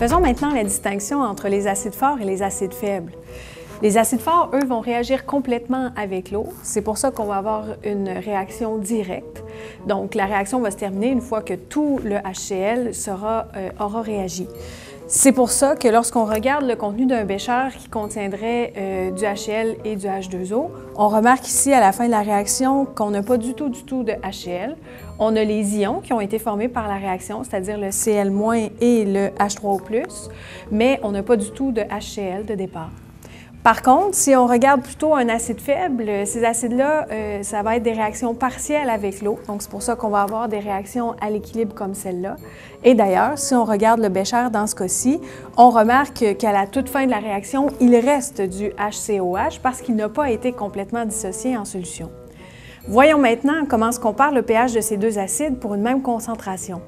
Faisons maintenant la distinction entre les acides forts et les acides faibles. Les acides forts, eux, vont réagir complètement avec l'eau. C'est pour ça qu'on va avoir une réaction directe. Donc, la réaction va se terminer une fois que tout le HCl aura réagi. C'est pour ça que lorsqu'on regarde le contenu d'un bécher qui contiendrait du HCl et du H2O, on remarque ici à la fin de la réaction qu'on n'a pas du tout de HCl. On a les ions qui ont été formés par la réaction, c'est-à-dire le Cl- et le H3O+, mais on n'a pas du tout de HCl de départ. Par contre, si on regarde plutôt un acide faible, ces acides-là, ça va être des réactions partielles avec l'eau. Donc, c'est pour ça qu'on va avoir des réactions à l'équilibre comme celle-là. Et d'ailleurs, si on regarde le bécher dans ce cas-ci, on remarque qu'à la toute fin de la réaction, il reste du HCOH parce qu'il n'a pas été complètement dissocié en solution. Voyons maintenant comment se compare le pH de ces deux acides pour une même concentration.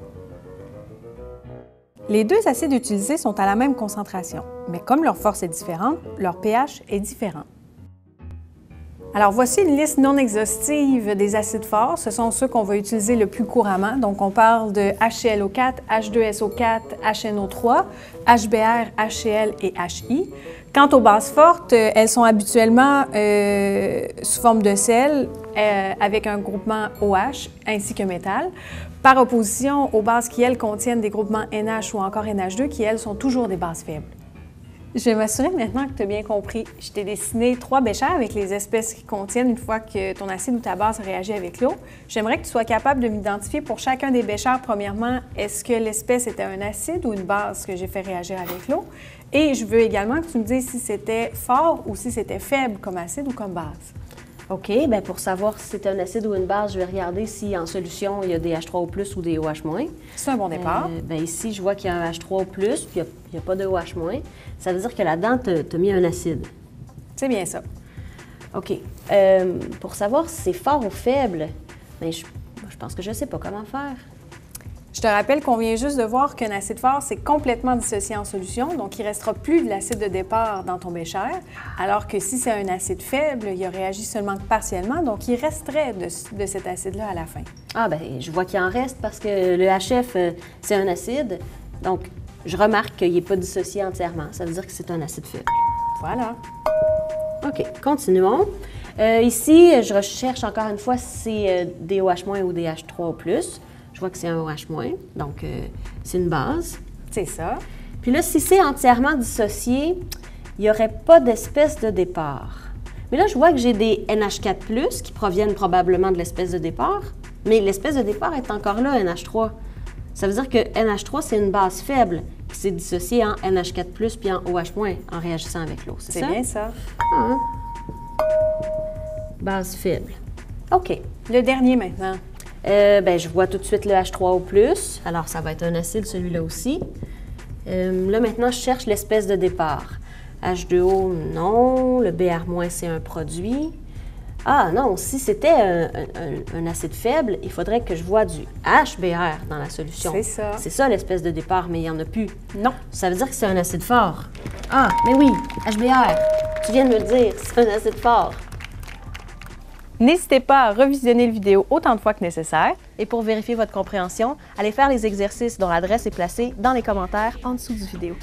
Les deux acides utilisés sont à la même concentration, mais comme leur force est différente, leur pH est différent. Alors voici une liste non exhaustive des acides forts. Ce sont ceux qu'on va utiliser le plus couramment. Donc on parle de HClO4, H2SO4, HNO3, HBr, HCl et HI. Quant aux bases fortes, elles sont habituellement sous forme de sel avec un groupement OH ainsi que métal, par opposition aux bases qui, elles, contiennent des groupements NH ou encore NH2 qui, elles, sont toujours des bases faibles. Je vais m'assurer maintenant que tu as bien compris. Je t'ai dessiné 3 béchers avec les espèces qui contiennent une fois que ton acide ou ta base réagit avec l'eau. J'aimerais que tu sois capable de m'identifier pour chacun des béchers, premièrement, est-ce que l'espèce était un acide ou une base que j'ai fait réagir avec l'eau? Et je veux également que tu me dises si c'était fort ou si c'était faible comme acide ou comme base. OK, bien pour savoir si c'est un acide ou une base, je vais regarder si en solution, il y a des H3O+ ou des OH-. C'est un bon départ. Bien ici, je vois qu'il y a un H3O+, puis il n'y a pas de OH-. Ça veut dire que là-dedans, tu as mis un acide. C'est bien ça. OK. Pour savoir si c'est fort ou faible, bien, je pense que je ne sais pas comment faire. Je te rappelle qu'on vient juste de voir qu'un acide fort, c'est complètement dissocié en solution, donc il ne restera plus de l'acide de départ dans ton bécher, alors que si c'est un acide faible, il a réagi seulement partiellement, donc il resterait de cet acide-là à la fin. Ah bien, je vois qu'il en reste parce que le HF, c'est un acide, donc je remarque qu'il n'est pas dissocié entièrement. Ça veut dire que c'est un acide faible. Voilà. OK, continuons. Ici, je recherche encore une fois si c'est des OH- ou des H3O+. Je vois que c'est un OH-, donc c'est une base. C'est ça. Puis là, si c'est entièrement dissocié, il n'y aurait pas d'espèce de départ. Mais là, je vois que j'ai des NH4+, qui proviennent probablement de l'espèce de départ, mais l'espèce de départ est encore là, NH3. Ça veut dire que NH3, c'est une base faible qui s'est dissociée en NH4+, puis en OH- en réagissant avec l'eau, c'est ça? C'est bien ça. Ah. Base faible. OK. Le dernier maintenant. Bien, je vois tout de suite le H3O+. Alors, ça va être un acide, celui-là aussi. Là, maintenant, je cherche l'espèce de départ. H2O, non. Le Br-, c'est un produit. Ah non, si c'était un acide faible, il faudrait que je vois du HBr dans la solution. C'est ça. C'est ça l'espèce de départ, mais il n'y en a plus. Non. Ça veut dire que c'est un acide fort. Ah, mais oui, HBr. Tu viens de me le dire, c'est un acide fort. N'hésitez pas à revisionner la vidéo autant de fois que nécessaire. Et pour vérifier votre compréhension, allez faire les exercices dont l'adresse est placée dans les commentaires en dessous du vidéo.